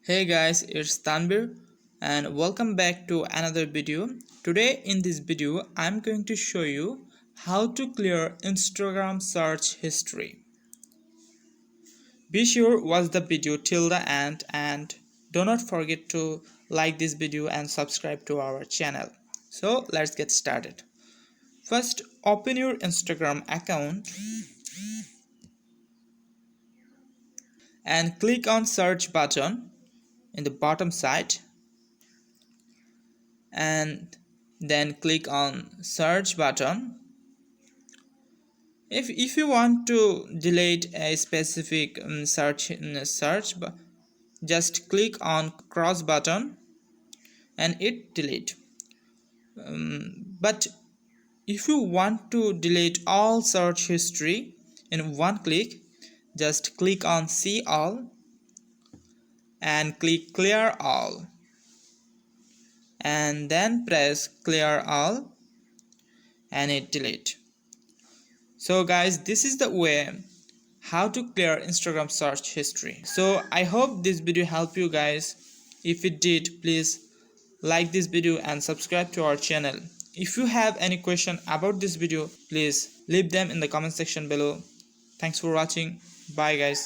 Hey guys, it's Tanbir and welcome back to another video. Today in this video I'm going to show you how to clear Instagram search history. Be sure watch the video till the end and do not forget to like this video and subscribe to our channel. So let's get started. First, open your Instagram account and click on search button in the bottom side and then click on search button. If you want to delete a specific search, just click on cross button and it delete. But if you want to delete all search history in one click, just click on see all and click clear all and then press clear all and it delete. So guys, this is the way how to clear Instagram search history. So I hope this video helped you guys. If it did, please like this video and subscribe to our channel. If you have any question about this video, please leave them in the comment section below. Thanks for watching. Bye guys.